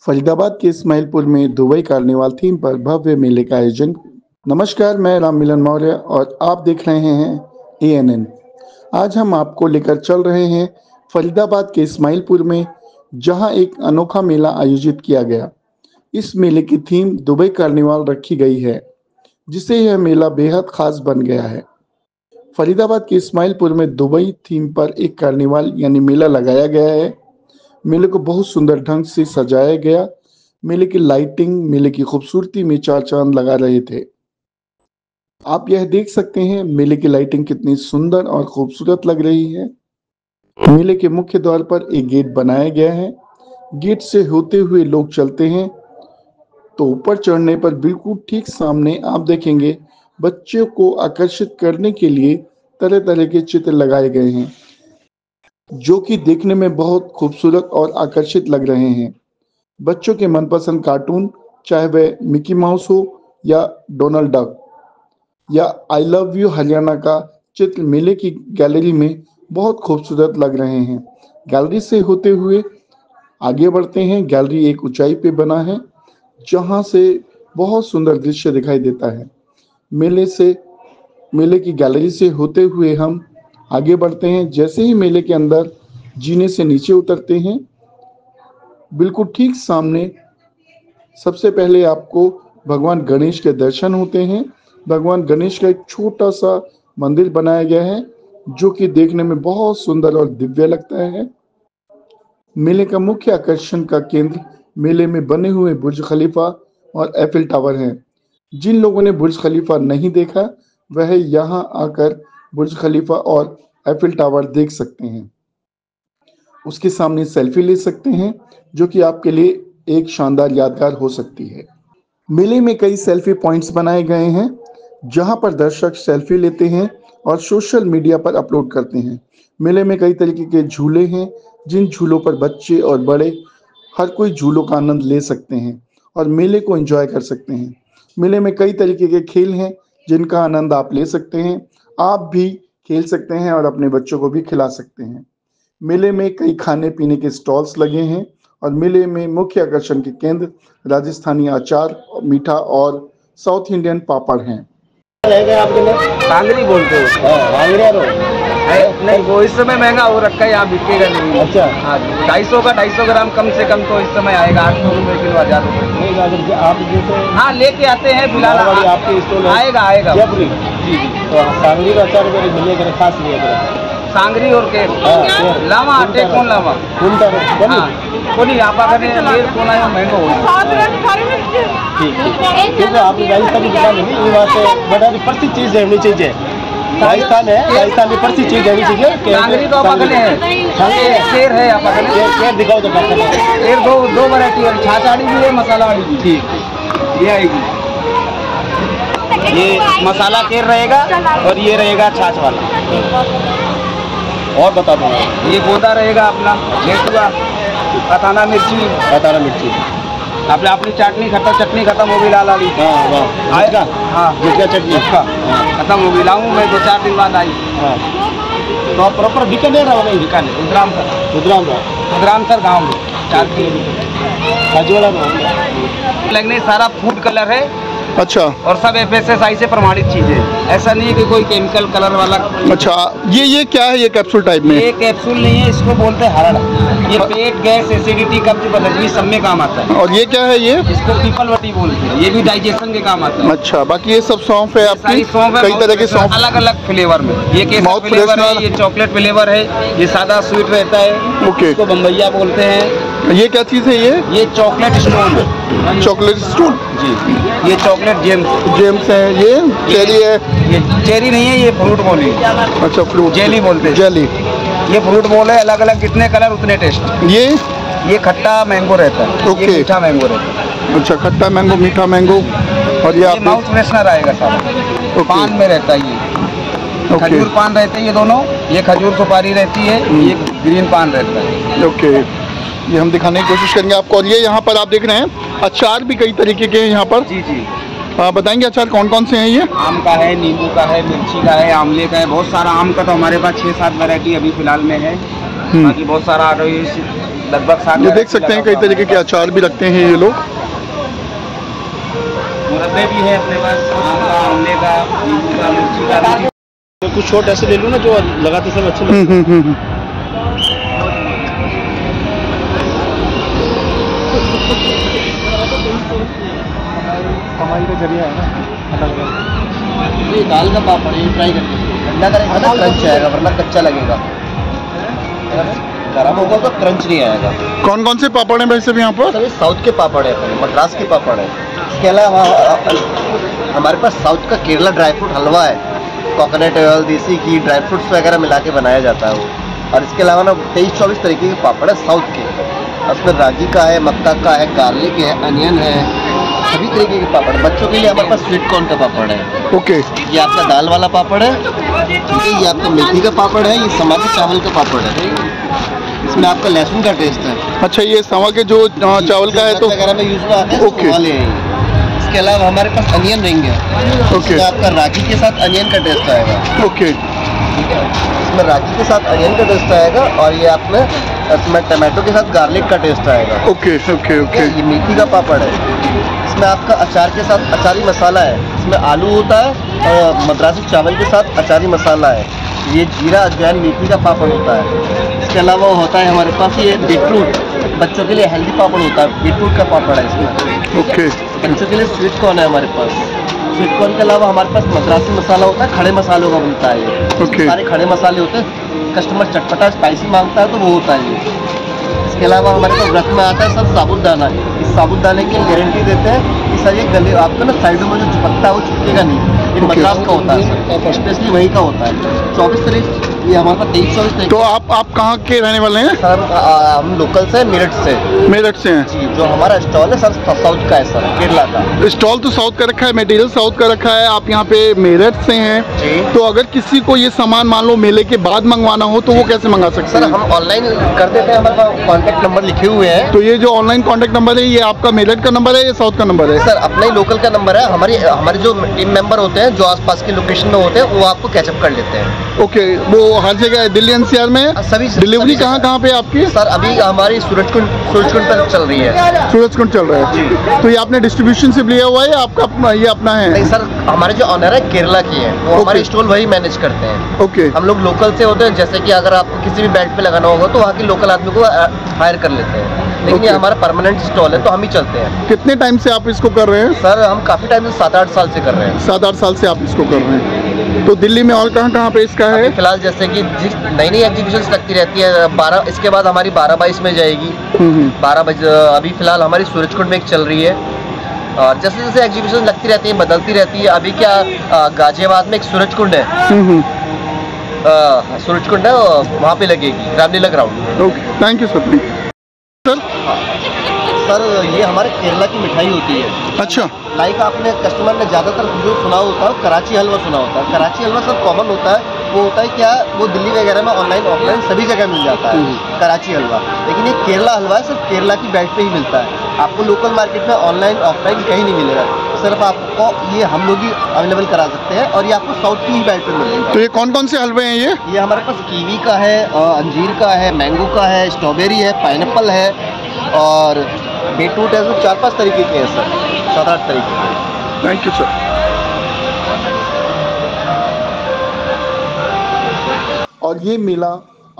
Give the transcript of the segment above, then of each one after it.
फरीदाबाद के इस्माइलपुर में Dubai carnival theme पर भव्य मेले का आयोजन। नमस्कार, मैं राम मिलन मौर्य और आप देख रहे हैं ANN। आज हम आपको लेकर चल रहे हैं फरीदाबाद के इस्माइलपुर में, जहां एक अनोखा मेला आयोजित किया गया। इस मेले की थीम दुबई कार्निवाल रखी गई है, जिससे यह मेला बेहद खास बन गया है। फरीदाबाद के इस्माइलपुर में दुबई थीम पर एक कार्निवाल यानी मेला लगाया गया है। मेले को बहुत सुंदर ढंग से सजाया गया। मेले की लाइटिंग मेले की खूबसूरती में चार चांद लगा रहे थे। आप यह देख सकते हैं मेले की लाइटिंग कितनी सुंदर और खूबसूरत लग रही है। मेले के मुख्य द्वार पर एक गेट बनाया गया है। गेट से होते हुए लोग चलते हैं तो ऊपर चढ़ने पर बिल्कुल ठीक सामने आप देखेंगे बच्चों को आकर्षित करने के लिए तरह तरह के चित्र लगाए गए हैं, जो कि देखने में बहुत खूबसूरत और आकर्षित लग रहे हैं। बच्चों के मनपसंद कार्टून, चाहे वह मिकी माउस हो या डोनाल्ड डक या आई लव यू हरियाणा का चित्र मेले की गैलरी में बहुत खूबसूरत लग रहे हैं। गैलरी से होते हुए आगे बढ़ते हैं। गैलरी एक ऊंचाई पे बना है, जहां से बहुत सुंदर दृश्य दिखाई देता है। मेले की गैलरी से होते हुए हम आगे बढ़ते हैं। जैसे ही मेले के अंदर जीने से नीचे उतरते हैं, बिल्कुल ठीक सामने सबसे पहले आपको भगवान गणेश के दर्शन होते हैं। भगवान गणेश का एक छोटा सा मंदिर बनाया गया है, जो कि देखने में बहुत सुंदर और दिव्य लगता है। मेले का मुख्य आकर्षण का केंद्र मेले में बने हुए बुर्ज खलीफा और एफिल टावर है। जिन लोगों ने बुर्ज खलीफा नहीं देखा, वह यहाँ आकर बुर्ज खलीफा और एफिल टावर देख सकते हैं। उसके सामने सेल्फी ले सकते हैं, जो कि आपके लिए एक शानदार यादगार हो सकती है। मेले में कई सेल्फी पॉइंट्स बनाए गए हैं, जहां पर दर्शक सेल्फी लेते हैं और सोशल मीडिया पर अपलोड करते हैं। मेले में कई तरीके के झूले हैं, जिन झूलों पर बच्चे और बड़े हर कोई झूलों का आनंद ले सकते हैं और मेले को एंजॉय कर सकते हैं। मेले में कई तरीके के खेल हैं, जिनका आनंद आप ले सकते हैं। आप भी खेल सकते हैं और अपने बच्चों को भी खिला सकते हैं। मेले में कई खाने पीने के स्टॉल्स लगे हैं और मेले में मुख्य आकर्षण के केंद्र राजस्थानी अचार, मीठा और साउथ इंडियन पापड़ हैं। कांगरी बोलते हो? नहीं, वो इस समय महंगा हो रखा है, यहाँ बिकेगा नहीं। अच्छा, हाँ, 250 ग्राम कम से कम तो इस समय आएगा 800 रुपये किलो, 1000 रुपये। आप जैसे हाँ लेके आते हैं फिलहाल, आपके स्टॉल आएगा जी। तो कांगरी का अचार मिलेगा, खास मिलेगा। सांगरी और केर लावा आटे कौन लावा कोनी आप अगर लेर कोना है महंगा हो। ठीक है, आप राजस्थानी दुकान है, ये बात है, बड़ा प्रसिद्ध चीज है, अपनी चीज है। राजस्थान है, राजस्थान में प्रसिद्ध चीज है, सांगरी तो पकड़े हैं, केर है, आप केर दिखाओ तो केर दो वैरायटी है, छाछ वाली भी है, मसाला वाली भी। ठीक, ये आएगी, ये मसाला केर रहेगा और ये रहेगा छाछ वाला। और बता दो, ये गोदा रहेगा अपना लेटुआ, कथाना मिर्ची आपने अपनी चटनी खत्म हो गई, लाल वाली। आएगा हाँ, जिसका चटनी खत्म हो गई, लाऊं मैं 2-4 दिन बाद आई। तो प्रॉपर बीकानेर है? नहीं, बीकानेर, उधराम सर गाँव में 4 किलोमीटर लगने। सारा फूड कलर है। अच्छा, और सब FSSAI से प्रमाणित चीजें, ऐसा नहीं है कि कोई केमिकल कलर वाला। अच्छा, ये क्या है? ये कैप्सूल टाइप में? ये कैप्सूल नहीं है, इसको बोलते हैं हरड़। ये पेट, गैस, एसिडिटी, कब्ज, बदहजमी सब में काम आता है। और ये क्या है? ये इसको पीपलवटी बोलते हैं, ये भी डाइजेशन के काम आता है। अच्छा, बाकी ये सब सौंफ है आपकी? सौंफ है, कई तरह के सौंफ, अलग अलग फ्लेवर में। ये केसर फ्लेवर है, ये चॉकलेट फ्लेवर है, ये सादा स्वीट रहता है। ओके, इसको बम्बैया बोलते हैं। ये क्या चीज़ है? ये चॉकलेट स्टोन है। चॉकलेट स्टोन जी, ये चॉकलेट जेम्स है। ये चेरी है? ये चेरी नहीं है, ये फ्रूट बॉल है। अच्छा, फ्रूट जेली बोलते हैं। जेली, ये फ्रूट बॉल है। अलग अलग जितने कलर उतने टेस्ट। ये खट्टा मैंगो रहता है। ओके, ये मीठा मैंगो रहता है। अच्छा, खट्टा मैंगो, मीठा मैंगो। और ये माउथ फ्रेशनर आएगा सारा। पान में रहता है ये। खजूर पान रहते हैं ये दोनों। ये खजूर सुपारी रहती है, ये ग्रीन पान रहता है। ओके, ये हम दिखाने की कोशिश करेंगे आपको। और ये यहाँ पर आप देख रहे हैं अचार भी कई तरीके के हैं यहाँ पर। जी, बताएंगे अचार कौन कौन से हैं? ये आम का है, नींबू का है, मिर्ची का है, आंवले का है, बहुत सारा। आम का तो हमारे पास 6-7 वैरायटी अभी फिलहाल में है। बाकी बहुत सारा लगभग 60। ये देख सकते हैं कई तरीके के अचार भी रखते हैं ये लोग। मुरब्बे भी है अपने पास, आम का, आमले का, नींबू का, मिर्ची का। तो कुछ शॉट ऐसे ले लूँ ना जो लगाते समय अच्छे लगते हैं। कमाई का जरिया है ना। ये दाल का पापड़ ये ट्राई करके ठंडा करेगा ना क्रंच आएगा, वरना कच्चा लगेगा। अगर गर्म होगा तो क्रंच नहीं आएगा। कौन कौन से पापड़ हैं भाई साहब यहाँ पर? सभी साउथ के पापड़ है, मद्रास के पापड़ है। इसके अलावा हमारे पास साउथ का केरला ड्राई फ्रूट हलवा है, कोकोनट ऑयल, देसी घी, ड्राई फ्रूट्स वगैरह मिला के बनाया जाता है वो। और इसके अलावा ना 23-24 तरीके के पापड़ है साउथ के। उसमें रागी का है, मक्का का है, गार्लिक है, अनियन है, सभी तरीके के पापड़। बच्चों के लिए हमारे पास स्वीट कॉर्न का पापड़ है। ओके, ये आपका दाल वाला पापड़ है, ठीक है। ये आपका मेथी का पापड़ है, ये समा के चावल का पापड़ है। इसमें आपका लहसुन का टेस्ट है। अच्छा, ये समा के जो चावल का है तो वगैरह में यूज में आते हैं। ओके। इसके अलावा हमारे पास अनियन रिंग है। ओके, आपका रागी के साथ अनियन का टेस्ट आएगा। ओके, ठीक है, इसमें रागी के साथ अनियन का टेस्ट आएगा और ये आपने इसमें टमाटो के साथ गार्लिक का टेस्ट आएगा। Okay, okay, okay. ये मेथी का पापड़ है। इसमें आपका अचार के साथ अचारी मसाला है। इसमें आलू होता है और मद्रासी चावल के साथ अचारी मसाला है। ये जीरा अजवाइन मेथी का पापड़ होता है। इसके अलावा होता है हमारे पास ये बीटरूट, बच्चों के लिए हेल्दी पापड़ होता है, बीटरूट का पापड़ है इसमें। ओके, बच्चों के लिए स्वीट कॉर्न है हमारे पास। स्वीट कॉर्न के अलावा हमारे पास मद्रासी मसाला होता है, खड़े मसालों का बनता है ये। ओके। सारे खड़े मसाले होते हैं, कस्टमर चटपटा स्पाइसी मांगता है तो वो होता है ये। इसके अलावा हमारे पास रख में आता है सर साबुदाना। इस साबुदाने की गारंटी देते हैं कि सर ये गले आपको ना साइडों में जो चिपकता है वो चिपकेगा नहीं। ये मद्रास का होता है सर, स्पेशली वही का होता है। 24 तारीख ये हमारे पास 23-24 तारीख। तो आप कहाँ के रहने वाले हैं? सर हम लोकल से, मेरठ से। मेरठ से हैं जी, जो हमारा स्टॉल है सर साउथ का है सर, केरला का। स्टॉल तो साउथ का रखा है, मटेरियल साउथ का रखा है। आप यहाँ पे मेरठ से हैं जी। तो अगर किसी को ये सामान मान लो मेले के बाद मंगवाना हो तो वो कैसे मंगा सकते सर हैं? हम ऑनलाइन कर देते हैं, हमारे पास कॉन्टैक्ट नंबर लिखे हुए हैं। तो ये जो ऑनलाइन कॉन्टैक्ट नंबर है ये आपका मेरठ का नंबर है या साउथ का नंबर है? सर अपना ही लोकल का नंबर है। हमारे जो टीम मेंबर होते हैं जो आसपास की लोकेशन में होते हैं वो आपको कैचअप कर लेते हैं। ओके, वो हर जगह है, दिल्ली एनसीआर में सभी डिलीवरी कहाँ पे आपकी? सर अभी हमारी सूरजकुंड पर चल रही है। सूरजकुंड चल रहा है जी। तो ये आपने डिस्ट्रीब्यूशनशिप लिया हुआ है या आपका ये अपना है? नहीं सर, हमारे जो ऑनर है केरला की है, वो हमारे स्टॉल वही मैनेज करते हैं। ओके, हम लोग लोकल से होते हैं, जैसे कि अगर आपको किसी भी बेल्ट पे लगाना होगा तो वहाँ के लोकल आदमी को हायर कर लेते हैं। लेकिन ये हमारा परमानेंट स्टॉल है तो हम ही चलते हैं। कितने टाइम से आप इसको कर रहे हैं? सर हम काफी टाइम से 7-8 साल से कर रहे हैं। 7-8 साल से आप इसको कर रहे हैं। तो दिल्ली में और कहाँ पे इसका है? फिलहाल जैसे कि नई नई एग्जीबिशंस लगती रहती है। 12 इसके बाद हमारी 12-22 में जाएगी। 12 बजे अभी फिलहाल हमारी सूरजकुंड में एक चल रही है और जैसे जैसे एग्जीबिशन लगती रहती है, बदलती रहती है। अभी क्या गाजियाबाद में एक सूरजकुंड है, सूरजकुंड है, वहाँ पे लगेगी Ramlila ground. Okay, thank you sir. Sir ये हमारे केरला की मिठाई होती है। अच्छा, लाइक आपने कस्टमर ने ज़्यादातर जो सुना होता है कराची हलवा सुना होता है। कराची हलवा सब कॉमन होता है, वो होता है क्या, वो दिल्ली वगैरह में ऑनलाइन ऑफलाइन सभी जगह मिल जाता है कराची हलवा। लेकिन ये केरला हलवा है, सिर्फ केरला की बेल्ट पे ही मिलता है। आपको लोकल मार्केट में ऑनलाइन ऑफलाइन कहीं नहीं मिलेगा। सिर्फ आपको ये हम लोग ही अवेलेबल करा सकते हैं और ये आपको साउथ की ही बेल्ट पे मिलेगा। तो ये कौन कौन से हलवे हैं ये? ये हमारे पास कीवी का है, अंजीर का है, मैंगो का है, स्ट्रॉबेरी है, पाइनएप्पल है और बीटरूट है। 4-5 तरीके के हैं सर, 7-8 तरीके के। Thank you sir. और ये मेला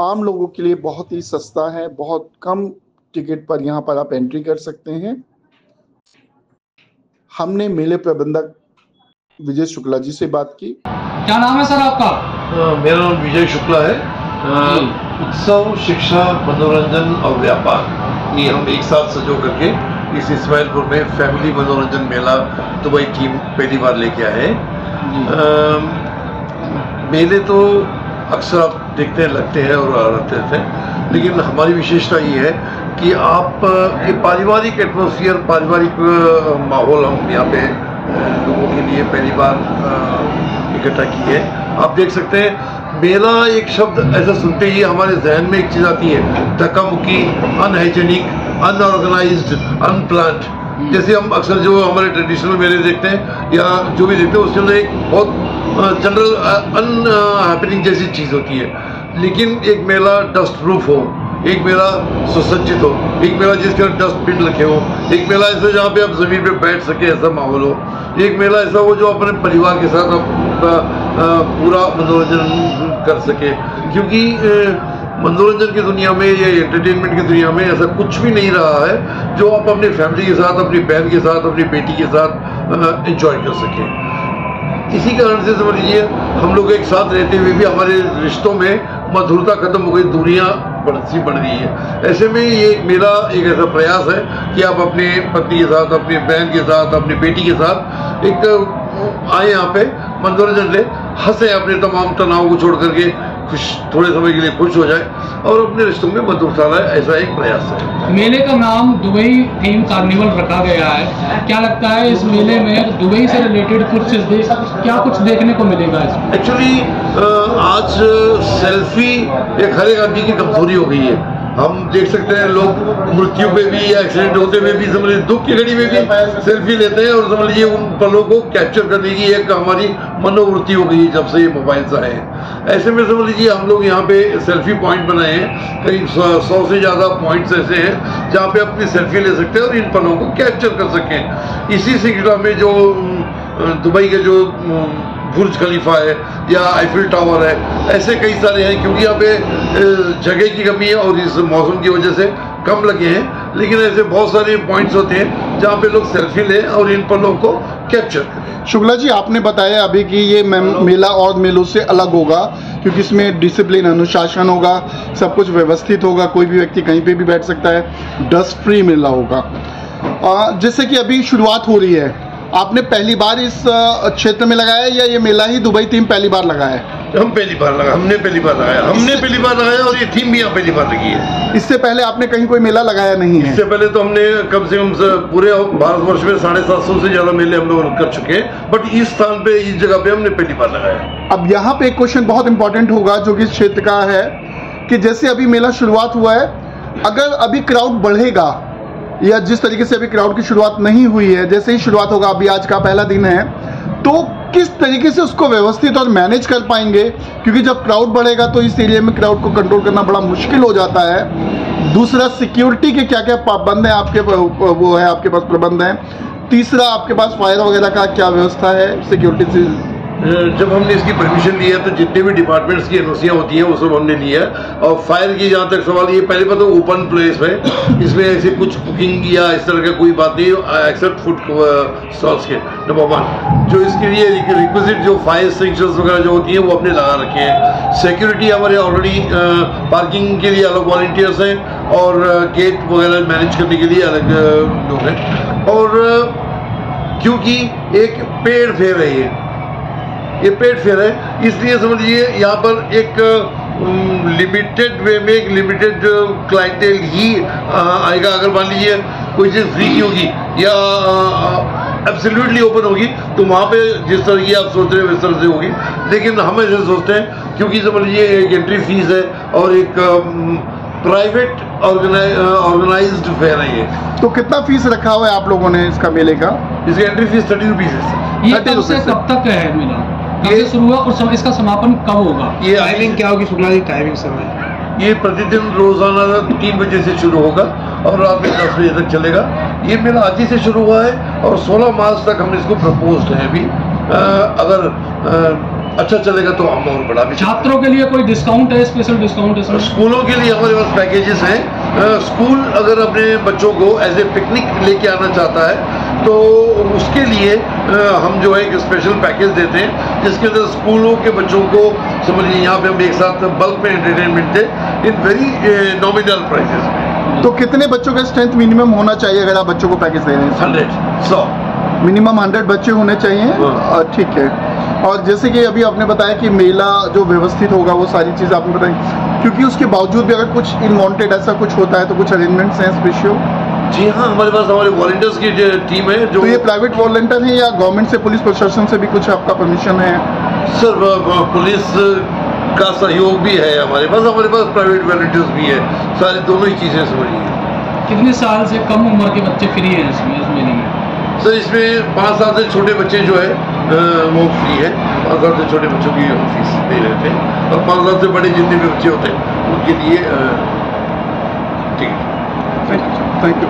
आम लोगों के लिए बहुत ही सस्ता है, बहुत कम टिकट पर यहाँ पर आप एंट्री कर सकते हैं। हमने मेले प्रबंधक विजय शुक्ला जी से बात की। क्या नाम है सर आपका? मेरा नाम विजय शुक्ला है। उत्सव, शिक्षा, मनोरंजन और व्यापार, ये हम एक साथ सजो करके इस इस्माइलपुर में फैमिली मनोरंजन मेला दुबई टीम पहली बार लेके आए। मेले तो अक्सर आप देखते हैं, लगते हैं और रहते हैं, लेकिन हमारी विशेषता ये है कि आप ये पारिवारिक एटमॉस्फेयर, पारिवारिक माहौल हम यहाँ पे लोगों के लिए पहली बार इकट्ठा की है। आप देख सकते हैं, मेला एक शब्द ऐसा सुनते ही हमारे जहन में एक चीज़ आती है, धक्का मुक्की, अनहाइजेनिक, अनऑर्गेनाइज्ड, अनप्लान्ड। जैसे हम अक्सर जो हमारे ट्रेडिशनल मेले देखते हैं या जो भी देखते हैं उसके अंदर एक बहुत जनरल अनहैपनिंग जैसी चीज़ होती है। लेकिन एक मेला डस्ट प्रूफ हो, एक मेला सुसज्जित हो, एक मेला जिसके अंदर डस्टबिन रखे हो, एक मेला ऐसा जहाँ पे आप जमीन पे बैठ सके ऐसा माहौल हो, एक मेला ऐसा हो जो अपने परिवार के साथ पूरा मनोरंजन कर सके। क्योंकि मनोरंजन की दुनिया में या एंटरटेनमेंट की दुनिया में ऐसा कुछ भी नहीं रहा है जो आप अपनी फैमिली के साथ, अपनी बहन के साथ, अपनी बेटी के साथ एंजॉय कर सकें। इसी कारण से समझ लीजिए हम लोग एक साथ रहते हुए भी हमारे रिश्तों में मधुरता खत्म हो गई, दूरियां बढ़ गई है। ऐसे में ये मेला एक ऐसा प्रयास है कि आप अपनी पत्नी के साथ, अपनी बहन के साथ, अपनी बेटी के साथ एक आए यहाँ पे मनोरंजन ले, हंसे, अपने तमाम तनाव को छोड़ करके थोड़े समय के लिए खुश हो जाए और अपने रिश्तों में मधुरता लाए, ऐसा एक प्रयास है। मेले का नाम दुबई थीम कार्निवल रखा गया है, क्या लगता है इस मेले में दुबई से रिलेटेड क्या कुछ देखने को मिलेगा इसमें? एक्चुअली आज सेल्फी एक हर एक आदमी की कमजोरी हो गई है। हम देख सकते हैं लोग मृत्यु पे भी या एक्सीडेंट होते हुए भी समझ लीजिए दुख की घड़ी में भी सेल्फी लेते हैं और समझ लीजिए उन पलों को कैप्चर करने की एक हमारी मनोवृत्ति हो गई है जब से ये मोबाइल्स आए हैं। ऐसे में समझ लीजिए हम लोग यहाँ पे सेल्फी पॉइंट बनाए हैं, करीब 100 से ज़्यादा पॉइंट्स ऐसे हैं जहाँ पे अपनी सेल्फी ले सकते हैं और इन पलों को कैप्चर कर सकें। इसी सिलसिला में जो दुबई के जो बुर्ज खलीफा है या आईफिल टावर है, ऐसे कई सारे हैं। क्योंकि यहाँ पे जगह की कमी है और इस मौसम की वजह से कम लगे हैं, लेकिन ऐसे बहुत सारे पॉइंट्स होते हैं जहाँ पे लोग सेल्फी लें और इन पलों को कैप्चर करें। शुक्ला जी, आपने बताया अभी कि ये मेला और मेलों से अलग होगा क्योंकि इसमें डिसिप्लिन, अनुशासन होगा, सब कुछ व्यवस्थित होगा, कोई भी व्यक्ति कहीं पे भी बैठ सकता है, डस्ट फ्री मेला होगा। जैसे कि अभी शुरुआत हो रही है, आपने पहली बार इस क्षेत्र में लगाया या ये मेला ही दुबई थीम पहली बार लगाया है? हमने पहली बार लगाया और ये थीम भी यहाँ पहली बार लगी है। इससे पहले आपने कहीं कोई मेला लगाया नहीं है? इससे पहले तो हमने कम से कम पूरे भारतवर्ष में 750 से ज्यादा मेले हम लोग कर चुके हैं, बट इस स्थान पे, इस जगह पे हमने पहली बार लगाया। अब यहाँ पे एक क्वेश्चन बहुत इंपॉर्टेंट होगा जो कि इस क्षेत्र का है कि जैसे अभी मेला शुरुआत हुआ है, अगर अभी क्राउड बढ़ेगा या जिस तरीके से अभी क्राउड की शुरुआत नहीं हुई है, जैसे ही शुरुआत होगा, अभी आज का पहला दिन है, तो किस तरीके से उसको व्यवस्थित और मैनेज कर पाएंगे? क्योंकि जब क्राउड बढ़ेगा तो इस एरिया में क्राउड को कंट्रोल करना बड़ा मुश्किल हो जाता है। दूसरा, सिक्योरिटी के क्या क्या पाबंद है आपके, वो है आपके पास प्रबंध है? तीसरा, आपके पास फायर वगैरह का क्या व्यवस्था है सिक्योरिटी से? जब हमने इसकी परमिशन ली है तो जितने भी डिपार्टमेंट्स की एनओसियाँ होती हैं वो सब हमने लिया है। और फायर की जहाँ तक सवाल, ये पहले पता ओपन प्लेस है, इसमें ऐसे कुछ कुकिंग या इस तरह का कोई बात नहीं एक्सेप्ट फूड स्टॉल्स के। नंबर 1 जो इसके लिए रिक्विजिट जो फायर एक्सटिंग्विशर्स वगैरह जो होती हैं वो अपने लगा रखे हैं। सिक्योरिटी हमारे ऑलरेडी पार्किंग के लिए अलग वॉलंटियर्स हैं और गेट वगैरह मैनेज करने के लिए अलग लोग हैं। और क्योंकि एक पेड़ फेर है ये पेड़ फेयर है, इसलिए समझ लीजिए यहाँ पर एक लिमिटेड वे में एक लिमिटेड क्लाइंटेल ही आएगा। अगर मान लीजिए कोई चीज़ फ्री की होगी या एब्सोल्युटली ओपन होगी तो वहाँ पे जिस तरह की आप सोच रहे हैं उस तरह से होगी। लेकिन हम ऐसे सोचते हैं क्योंकि समझ लीजिए एक एंट्री फीस है और एक प्राइवेट ऑर्गेनाइज्ड फेयर है ये। तो कितना फीस रखा हुआ है आप लोगों ने इसका मेले का? इसकी एंट्री फीस 30 रुपीज़ है। ये कब से कब तक है मेला? ये शुरू हुआ और इसका समापन कब होगा? ये टाइमिंग क्या होगी शुक्ला जी? टाइमिंग समय ये प्रतिदिन रोजाना 3 बजे से शुरू होगा और रात में 10 बजे तक चलेगा। ये मेला आज ही से शुरू हुआ है और 16 मार्च तक हमने इसको प्रपोज्ड है अभी। अगर अच्छा चलेगा तो हम और बढ़ा भी। छात्रों के लिए कोई डिस्काउंट है, स्पेशल डिस्काउंट है? स्कूलों के लिए हमारे पास पैकेजेस हैं। स्कूल अगर अपने बच्चों को एज ए पिकनिक लेके आना चाहता है तो उसके लिए हम जो है एक स्पेशल पैकेज देते हैं जिसके अंदर स्कूलों के बच्चों को समझिए यहाँ पे हम एक साथ बल्क में entertainment they in very nominal prices. तो कितने बच्चों का स्ट्रेंथ मिनिमम होना चाहिए अगर आप बच्चों को पैकेज दे रहे हैं? 100 मिनिमम 100 बच्चे होने चाहिए। ठीक है। और जैसे कि अभी आपने बताया कि मेला जो व्यवस्थित होगा वो सारी चीज़ आपने बताई, क्योंकि उसके बावजूद भी अगर कुछ अनवांटेड ऐसा कुछ होता है तो कुछ अरेंजमेंट्स हैं स्पेशल? जी हाँ, हमारे पास हमारे वॉलंटियर्स की टीम है जो। तो ये प्राइवेट वॉलंटियर है या गवर्नमेंट से, पुलिस प्रशासन से भी कुछ आपका परमिशन है? सर पुलिस का सहयोग भी है हमारे पास प्राइवेट वॉलंटियर्स भी है, सारी दोनों ही चीज़ें समझिए। कितने साल से कम उम्र के बच्चे फ्री हैं इसमें, इस मेले में? सर इसमें 5 साल से छोटे बच्चे जो है वो फ्री है। 5 साल से छोटे बच्चों की हम फीस नहीं लेते हैं और 5 साल से बड़े जितने भी बच्चे होते हैं उनके लिए ठीक है। Thank you.